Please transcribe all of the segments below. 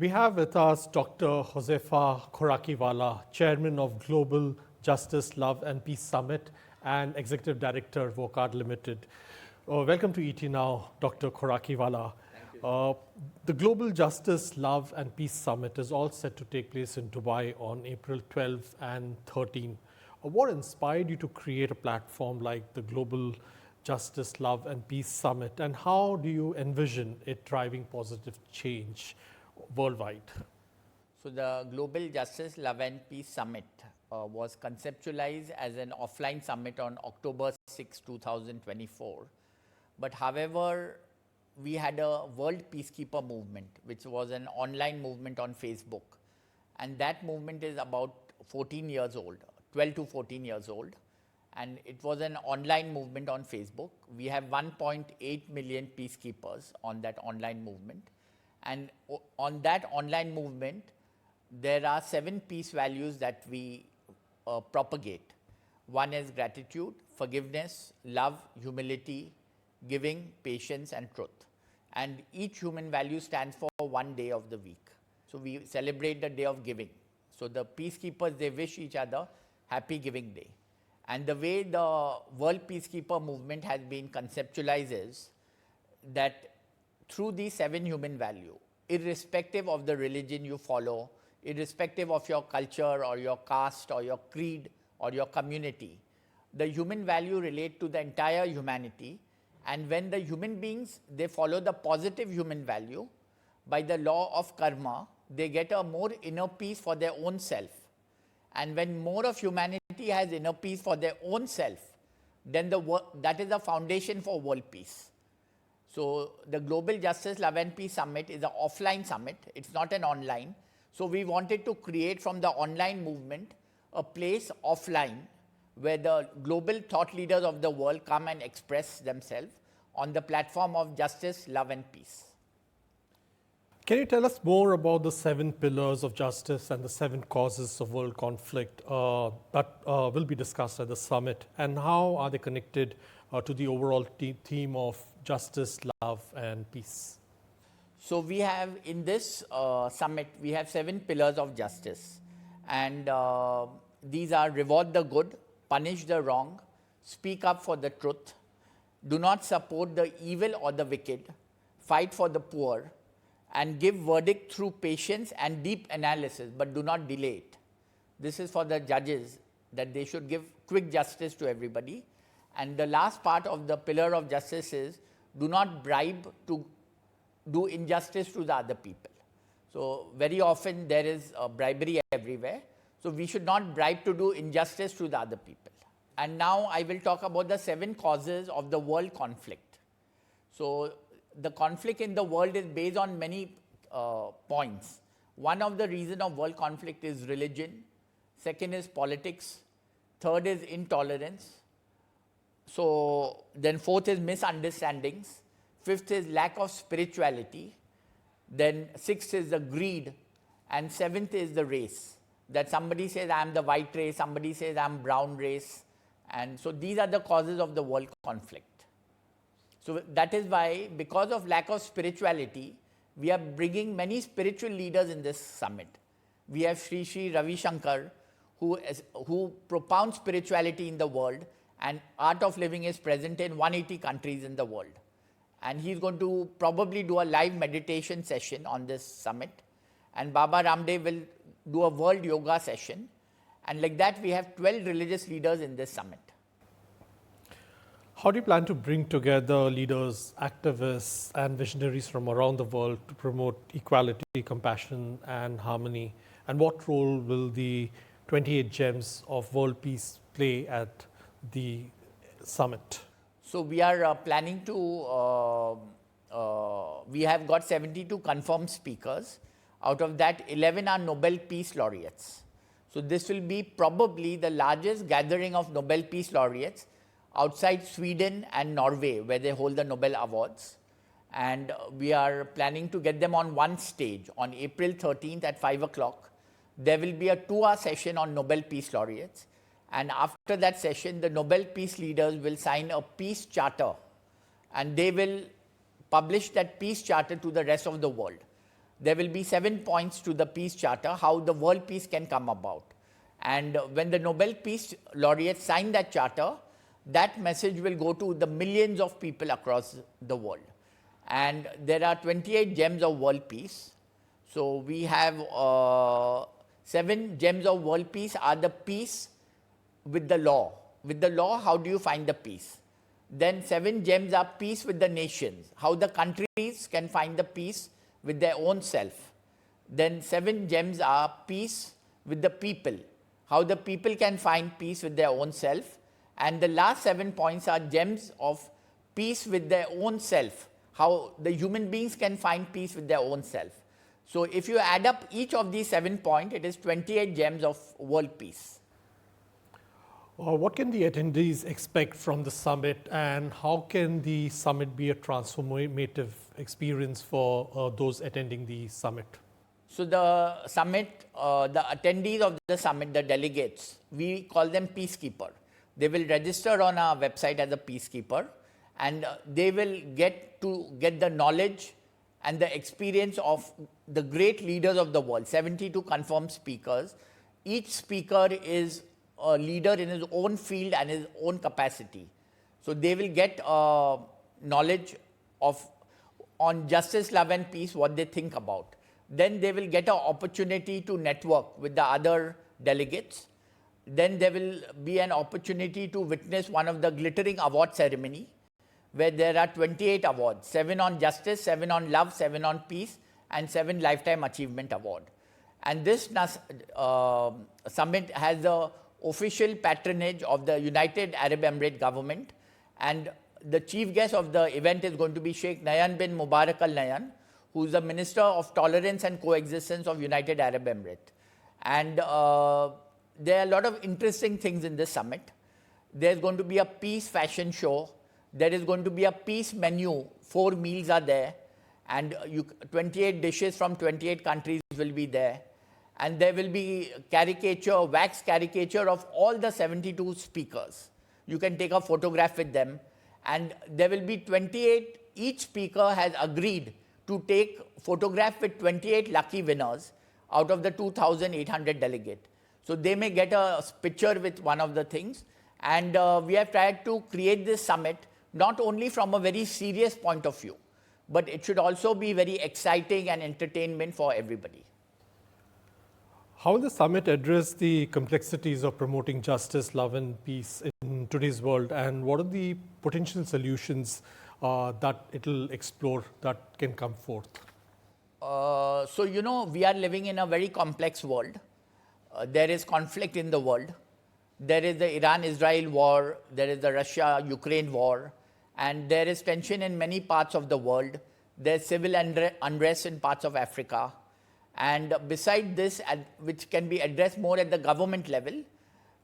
We have with us Dr. Huzaifa Khorakiwala, Chairman of Global Justice, Love and Peace Summit and Executive Director, Wockhardt Limited. Welcome to ET Now, Dr. Khorakiwala. The Global Justice, Love and Peace Summit is all set to take place in Dubai on April 12 and 13. What inspired you to create a platform like the Global Justice, Love and Peace Summit, and how do you envision it driving positive change worldwide? So the Global Justice, Love and Peace Summit was conceptualized as an offline summit on October 6, 2024. But however, we had a World Peacekeeper movement, which was an online movement on Facebook. And that movement is about 14 years old, 12 to 14 years old. And it was an online movement on Facebook. We have 1.8 million peacekeepers on that online movement. And on that online movement, there are 7 peace values that we propagate. One is gratitude, forgiveness, love, humility, giving, patience, and truth. And each human value stands for one day of the week. So we celebrate the day of giving. So the peacekeepers, they wish each other Happy Giving Day. And the way the World Peacekeeper movement has been conceptualized is that through these 7 human values, irrespective of the religion you follow, irrespective of your culture or your caste or your creed or your community, the human value relate to the entire humanity. And when the human beings, they follow the positive human value, by the law of karma, they get a more inner peace for their own self. And when more of humanity has inner peace for their own self, then that is the foundation for world peace. So the Global Justice, Love and Peace Summit is an offline summit. It's not an online. So we wanted to create from the online movement a place offline where the global thought leaders of the world come and express themselves on the platform of justice, love and peace. Can you tell us more about the 7 pillars of justice and the 7 causes of world conflict that will be discussed at the summit, and how are they connected to the overall theme of justice, love and peace? So we have in this summit, we have 7 pillars of justice, and these are reward the good, punish the wrong, speak up for the truth, do not support the evil or the wicked, fight for the poor, and give verdict through patience and deep analysis, but do not delay it. This is for the judges, that they should give quick justice to everybody. And the last part of the pillar of justice is do not bribe to do injustice to the other people. So very often there is bribery everywhere. So we should not bribe to do injustice to the other people. And now I will talk about the 7 causes of the world conflict. So the conflict in the world is based on many points. One of the reasons of world conflict is religion. Second is politics. Third is intolerance. So then fourth is misunderstandings. Fifth is lack of spirituality. Then sixth is the greed. And seventh is the race. That somebody says I am the white race, somebody says I am brown race. And so these are the causes of the world conflict. So that is why, because of lack of spirituality, we are bringing many spiritual leaders in this summit. We have Sri Ravi Shankar, who propounds spirituality in the world, and art of living is present in 180 countries in the world. And he's going to probably do a live meditation session on this summit. And Baba Ramdev will do a world yoga session. And like that, we have 12 religious leaders in this summit. How do you plan to bring together leaders, activists, and visionaries from around the world to promote equality, compassion, and harmony? And what role will the 28 gems of world peace play at the summit? So we are planning to, we have got 72 confirmed speakers. Out of that, 11 are Nobel Peace Laureates. So this will be probably the largest gathering of Nobel Peace Laureates outside Sweden and Norway, where they hold the Nobel Awards. And we are planning to get them on one stage on April 13th at 5 o'clock. There will be a 2-hour session on Nobel Peace Laureates. And after that session, the Nobel Peace leaders will sign a peace charter, and they will publish that peace charter to the rest of the world. there will be 7 points to the Peace Charter, how the world peace can come about. And when the Nobel Peace Laureates sign that charter, that message will go to the millions of people across the world. And there are 28 gems of world peace. So we have 7 gems of world peace are the peace with the law. With the law, how do you find the peace? Then 7 gems are peace with the nations, how the countries can find the peace with their own self. Then 7 gems are peace with the people, how the people can find peace with their own self. And the last 7 points are gems of peace with their own self, how the human beings can find peace with their own self. So if you add up each of these 7 points, it is 28 gems of world peace. What can the attendees expect from the summit, and how can the summit be a transformative experience for those attending the summit? So the summit, the attendees of the summit, the delegates, we call them peacekeeper. They will register on our website as a peacekeeper, and they will get the knowledge and the experience of the great leaders of the world, 72 confirmed speakers. Each speaker is a leader in his own field and his own capacity. So they will get knowledge on justice, love and peace, what they think about. Then they will get an opportunity to network with the other delegates. Then there will be an opportunity to witness one of the glittering award ceremony, where there are 28 awards, 7 on justice, 7 on love, 7 on peace, and 7 lifetime achievement award. And this summit has the official patronage of the United Arab Emirates government, and the chief guest of the event is going to be Sheikh Nayan bin Mubarak Al Nayan, who is the Minister of Tolerance and Coexistence of United Arab Emirates. And there are a lot of interesting things in this summit. There's going to be a peace fashion show. There is going to be a peace menu. 4 meals are there, and 28 dishes from 28 countries will be there. And there will be wax caricature of all the 72 speakers. You can take a photograph with them. And there will be 28, each speaker has agreed to take photograph with 28 lucky winners out of the 2,800 delegates. So they may get a picture with one of the things. And we have tried to create this summit not only from a very serious point of view, but it should also be very exciting and entertainment for everybody. How will the summit address the complexities of promoting justice, love and peace in today's world, and what are the potential solutions that it will explore that can come forth? So, we are living in a very complex world. There is conflict in the world. There is the Iran-Israel war, there is the Russia-Ukraine war, and there is tension in many parts of the world. There's civil unrest in parts of Africa. And beside this, which can be addressed more at the government level,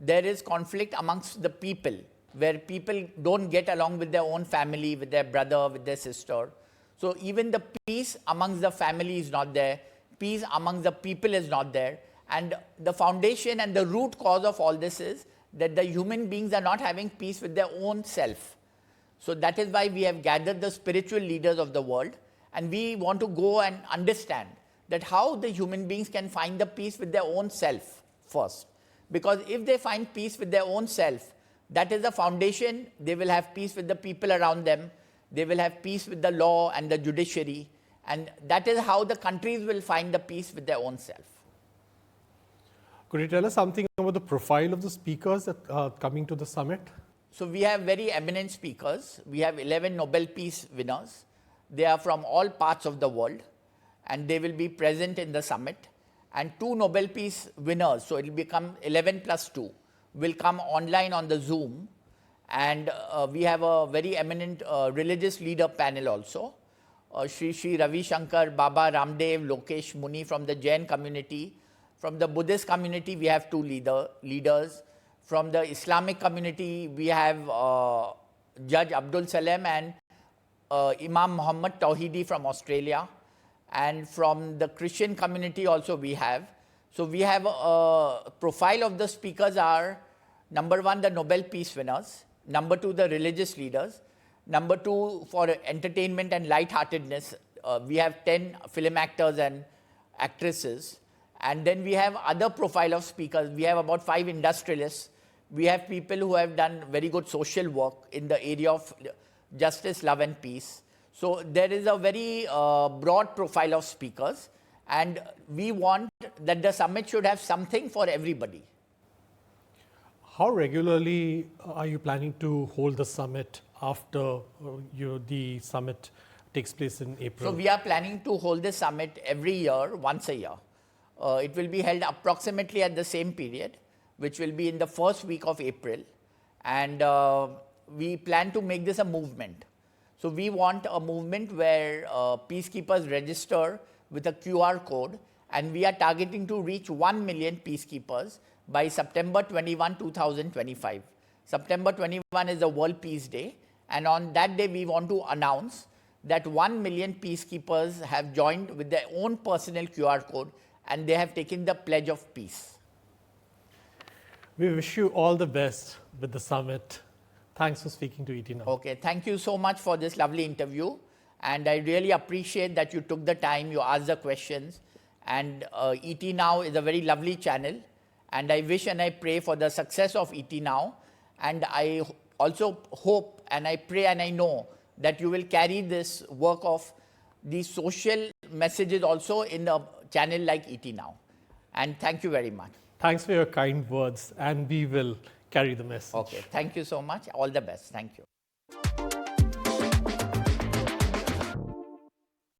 there is conflict amongst the people, where people don't get along with their own family, with their brother, with their sister. So even the peace amongst the family is not there, peace amongst the people is not there. And the foundation and the root cause of all this is that the human beings are not having peace with their own self. So that is why we have gathered the spiritual leaders of the world, and we want to go and understand that how the human beings can find the peace with their own self first. Because if they find peace with their own self, that is the foundation. They will have peace with the people around them. They will have peace with the law and the judiciary. And that is how the countries will find the peace with their own self. Could you tell us something about the profile of the speakers that are coming to the summit? So we have very eminent speakers. We have 11 Nobel Peace winners. They are from all parts of the world, and they will be present in the summit. And 2 Nobel Peace winners, so it will become 11 plus 2, will come online on the Zoom. And we have a very eminent religious leader panel also. Sri Ravi Shankar, Baba Ramdev, Lokesh Muni from the Jain community. From the Buddhist community, we have 2 leaders. From the Islamic community, we have Judge Abdul Salem and Imam Muhammad Tawhidi from Australia. And from the Christian community also we have. So we have a profile of the speakers are, number 1, the Nobel Peace winners. Number 2, the religious leaders. Number 2, for entertainment and lightheartedness, we have 10 film actors and actresses. And then we have other profile of speakers. We have about 5 industrialists. We have people who have done very good social work in the area of justice, love and peace. So there is a very broad profile of speakers. And we want that the summit should have something for everybody. How regularly are you planning to hold the summit after the summit takes place in April? So we are planning to hold this summit every year, once a year. It will be held approximately at the same period, which will be in the first week of April. And we plan to make this a movement. So we want a movement where peacekeepers register with a QR code, and we are targeting to reach 1 million peacekeepers by September 21, 2025. September 21 is the World Peace Day, and on that day we want to announce that 1 million peacekeepers have joined with their own personal QR code, and they have taken the pledge of peace. We wish you all the best with the summit. Thanks for speaking to ET Now. Okay, thank you so much for this lovely interview, and I really appreciate that you took the time, you asked the questions, and ET Now is a very lovely channel, and I wish and I pray for the success of ET Now, and I also hope and I pray and I know that you will carry this work of these social messages also in a channel like ET Now. And thank you very much. Thanks for your kind words, and we will carry the message. Okay, thank you so much. All the best. Thank you.